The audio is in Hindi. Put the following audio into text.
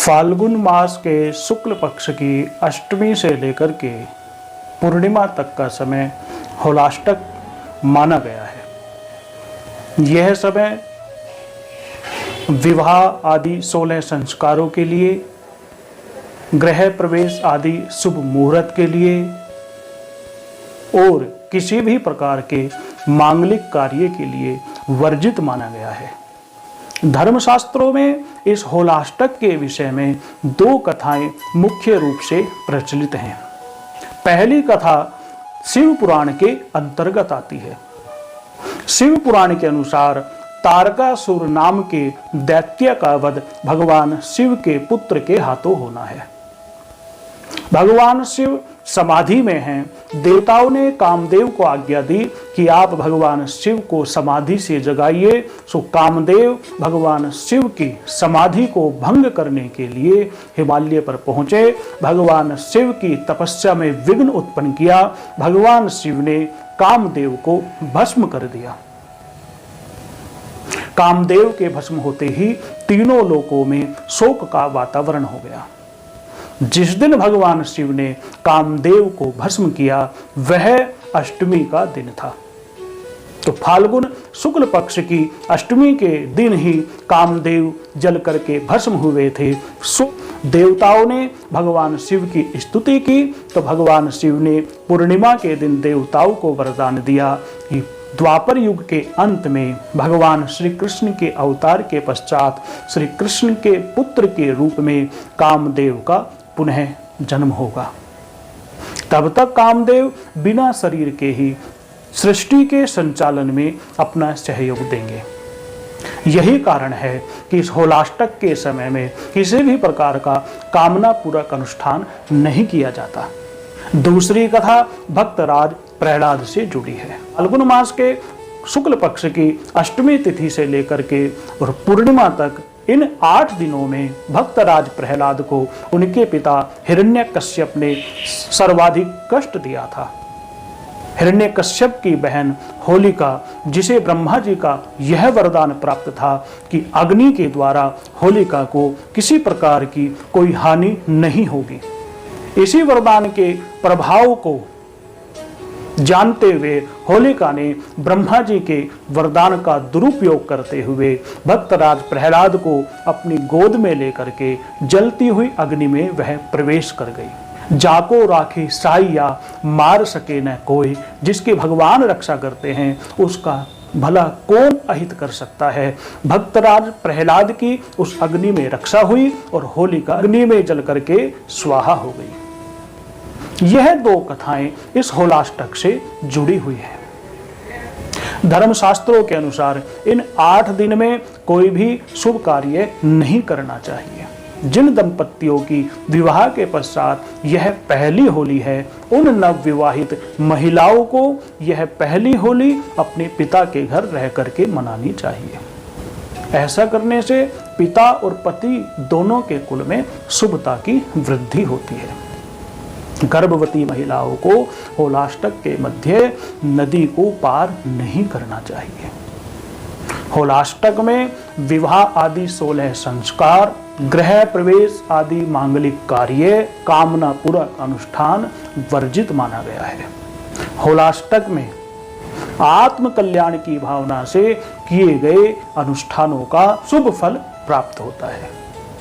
फाल्गुन मास के शुक्ल पक्ष की अष्टमी से लेकर के पूर्णिमा तक का समय होलाष्टक माना गया है। यह समय विवाह आदि 16 संस्कारों के लिए, गृह प्रवेश आदि शुभ मुहूर्त के लिए और किसी भी प्रकार के मांगलिक कार्य के लिए वर्जित माना गया है। धर्मशास्त्रों में इस होलाष्टक के विषय में 2 कथाएं मुख्य रूप से प्रचलित हैं। पहली कथा शिव पुराण के अंतर्गत आती है। शिव पुराण के अनुसार तारकासुर नाम के दैत्य का वध भगवान शिव के पुत्र के हाथों होना है। भगवान शिव समाधि में हैं। देवताओं ने कामदेव को आज्ञा दी कि आप भगवान शिव को समाधि से जगाइए। सो कामदेव भगवान शिव की समाधि को भंग करने के लिए हिमालय पर पहुंचे। भगवान शिव की तपस्या में विघ्न उत्पन्न किया। भगवान शिव ने कामदेव को भस्म कर दिया। कामदेव के भस्म होते ही तीनों लोकों में शोक का वातावरण हो गया। जिस दिन भगवान शिव ने कामदेव को भस्म किया वह अष्टमी का दिन था। तो फाल्गुन शुक्ल पक्ष की अष्टमी के दिन ही कामदेव जल करके भस्म हुए थे। सो देवताओं ने भगवान शिव की स्तुति की तो भगवान शिव ने पूर्णिमा के दिन देवताओं को वरदान दिया कि द्वापर युग के अंत में भगवान श्री कृष्ण के अवतार के पश्चात श्री कृष्ण के पुत्र के रूप में कामदेव का पुनः जन्म होगा। तब तक कामदेव बिना शरीर के ही सृष्टि के संचालन में अपना सहयोग देंगे। यही कारण है कि इस होलाष्टक के समय में किसी भी प्रकार का कामना पूरक अनुष्ठान नहीं किया जाता। दूसरी कथा भक्तराज प्रहलाद से जुड़ी है। फाल्गुन मास के शुक्ल पक्ष की अष्टमी तिथि से लेकर के और पूर्णिमा तक इन 8 दिनों में भक्तराज प्रहलाद को उनके पिता हिरण्यकश्यप ने सर्वाधिक कष्ट दिया था। हिरण्यकश्यप की बहन होलिका, जिसे ब्रह्मा जी का यह वरदान प्राप्त था कि अग्नि के द्वारा होलिका को किसी प्रकार की कोई हानि नहीं होगी, इसी वरदान के प्रभाव को जानते हुए होलिका ने ब्रह्मा जी के वरदान का दुरुपयोग करते हुए भक्तराज प्रहलाद को अपनी गोद में लेकर के जलती हुई अग्नि में वह प्रवेश कर गई। जाको राखी साइया मार सके न कोई, जिसके भगवान रक्षा करते हैं उसका भला कौन अहित कर सकता है। भक्तराज प्रहलाद की उस अग्नि में रक्षा हुई और होलिका अग्नि में जल करके स्वाहा हो गई। यह 2 कथाएं इस होलाष्टक से जुड़ी हुई है। धर्मशास्त्रों के अनुसार इन 8 दिन में कोई भी शुभ कार्य नहीं करना चाहिए। जिन दंपतियों की विवाह के पश्चात यह पहली होली है, उन नवविवाहित महिलाओं को यह पहली होली अपने पिता के घर रह करके मनानी चाहिए। ऐसा करने से पिता और पति दोनों के कुल में शुभता की वृद्धि होती है। गर्भवती महिलाओं को होलाष्टक के मध्य नदी को पार नहीं करना चाहिए। होलाष्टक में विवाह आदि 16 संस्कार, गृह प्रवेश आदि मांगलिक कार्य, कामना पूरक अनुष्ठान वर्जित माना गया है। होलाष्टक में आत्म कल्याण की भावना से किए गए अनुष्ठानों का शुभ फल प्राप्त होता है।